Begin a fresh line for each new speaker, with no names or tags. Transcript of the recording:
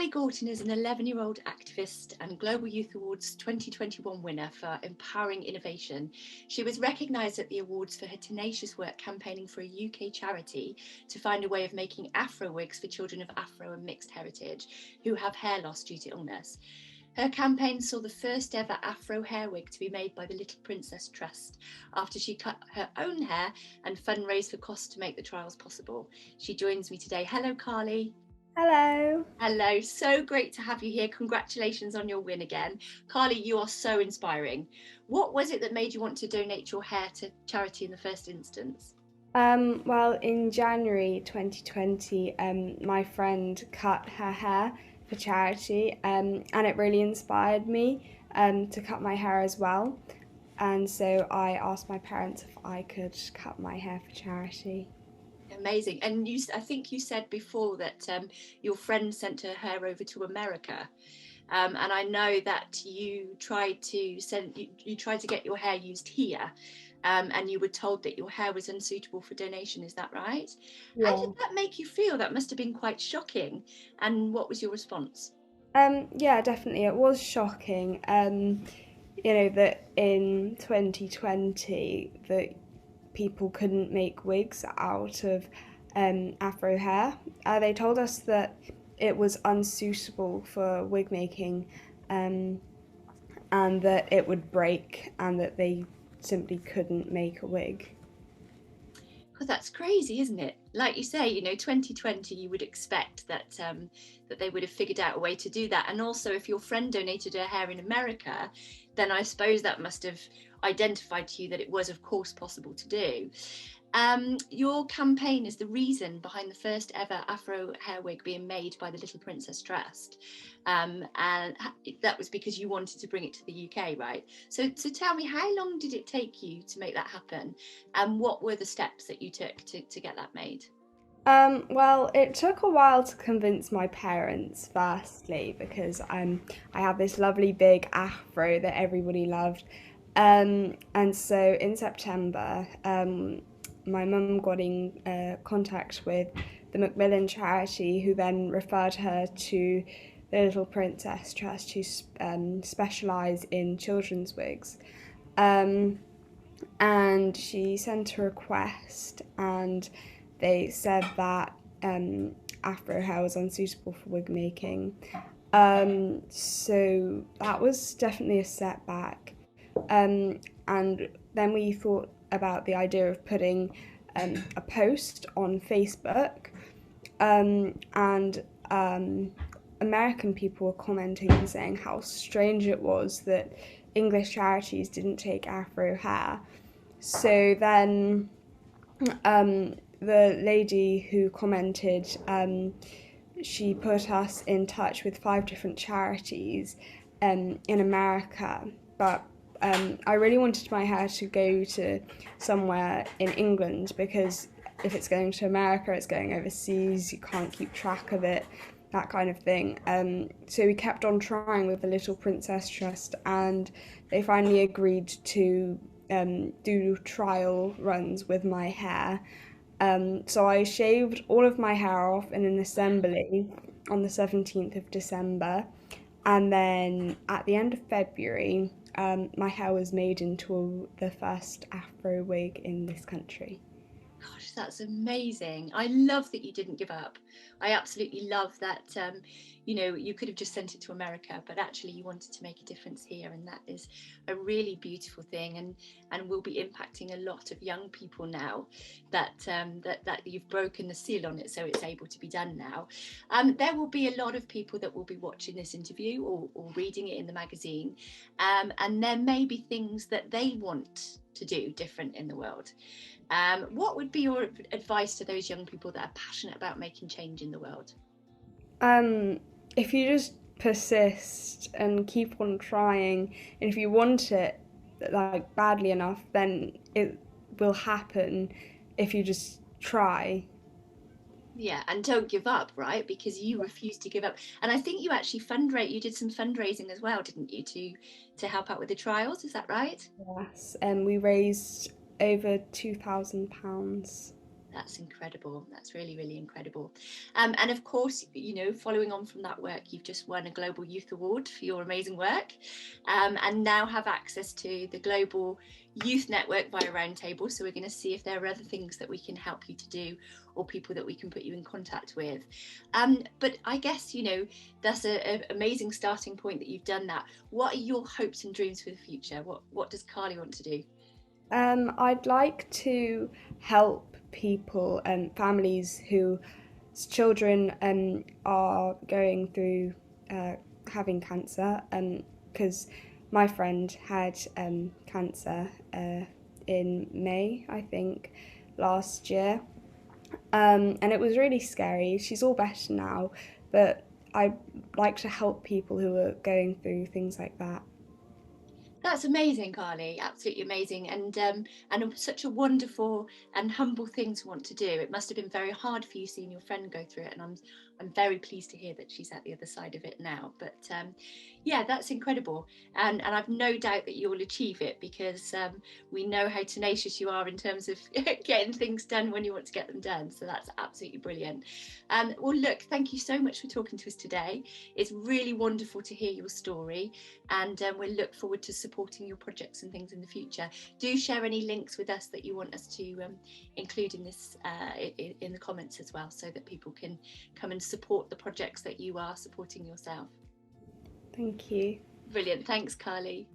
Carly Gorton is an 11-year-old activist and Global Youth Awards 2021 winner for empowering innovation. She was recognised at the awards for her tenacious work campaigning for a UK charity to find a way of making afro wigs for children of Afro and mixed heritage who have hair loss due to illness. Her campaign saw the first ever Afro hair wig to be made by the Little Princess Trust after she cut her own hair and fundraised for costs to make the trials possible. She joins me today. Hello, Carly.
Hello.
Hello, so great to have you here. Congratulations on your win again. Carly, you are so inspiring. What was it that made you want to donate your hair to charity in the first instance?
Well, in January 2020, my friend cut her hair for charity, and it really inspired me to cut my hair as well. And so I asked my parents if I could cut my hair for charity.
Amazing. And I think you said before that your friend sent her hair over to America. And I know that you tried to get your hair used here, and you were told that your hair was unsuitable for donation. Is that right? How did
Yeah.
that make you feel? That must have been quite shocking. And what was your response?
Yeah, definitely. It was shocking. That in 2020 that people couldn't make wigs out of afro hair. They told us that it was unsuitable for wig making, um, and that it would break, and that they simply couldn't make a wig.
Because that's crazy, isn't it? Like you say, 2020, you would expect that they would have figured out a way to do that. And also, if your friend donated her hair in America, then I suppose that must have identified to you that it was, of course, possible to do. Your campaign is the reason behind the first ever Afro hair wig being made by the Little Princess Trust, and that was because you wanted to bring it to the UK, right? So tell me, how long did it take you to make that happen, and what were the steps that you took to get that made?
Well, it took a while to convince my parents, firstly, because I had this lovely big afro that everybody loved. And so in September, my mum got in contact with the Macmillan charity, who then referred her to the Little Princess Trust, who specialise in children's wigs. Um, and she sent a request, and they said that afro hair was unsuitable for wig making. So that was definitely a setback. And then we thought about the idea of putting a post on Facebook, and American people were commenting and saying how strange it was that English charities didn't take afro hair. So then the lady who commented, she put us in touch with 5 different charities in America. But I really wanted my hair to go to somewhere in England, because if it's going to America, it's going overseas, you can't keep track of it, that kind of thing. So we kept on trying with the Little Princess Trust, and they finally agreed to do trial runs with my hair. So I shaved all of my hair off in an assembly on the 17th of December, and then at the end of February, my hair was made into the first afro wig in this country.
Gosh, that's amazing. I love that you didn't give up. I absolutely love that. You could have just sent it to America, but actually you wanted to make a difference here, and that is a really beautiful thing, and will be impacting a lot of young people now that you've broken the seal on it, so it's able to be done now. There will be a lot of people that will be watching this interview or reading it in the magazine, and there may be things that they want to do different in the world. What would be your advice to those young people that are passionate about making change in the world?
Um, if you just persist and keep on trying, and if you want it like badly enough, then it will happen if you just try.
Yeah, and don't give up, right? Because you refused to give up. And I think you actually fundraise. You did some fundraising as well, didn't you, to help out with the trials? Is that right?
Yes, and we raised over £2,000.
That's incredible. That's really, really incredible. And of course, you know, following on from that work, you've just won a Global Youth Award for your amazing work, and now have access to the Global Youth Network via Roundtable. So we're going to see if there are other things that we can help you to do, or people that we can put you in contact with. But I guess, you know, that's an amazing starting point that you've done that. What are your hopes and dreams for the future? What does Carly want to do?
I'd like to help people and families whose children are going through having cancer, because my friend had cancer in May, I think, last year, and it was really scary. She's all better now, but I'd like to help people who are going through things like that.
That's amazing, Carly. Absolutely amazing, and such a wonderful and humble thing to want to do. It must have been very hard for you seeing your friend go through it, and I'm very pleased to hear that she's at the other side of it now. But yeah, that's incredible, and I've no doubt that you'll achieve it, because we know how tenacious you are in terms of getting things done when you want to get them done. So that's absolutely brilliant. Well, look, thank you so much for talking to us today. It's really wonderful to hear your story, and we'll look forward to supporting your projects and things in the future. Do share any links with us that you want us to include in this in the comments as well, so that people can come and support the projects that you are supporting yourself.
Thank you.
Brilliant. Thanks, Carly.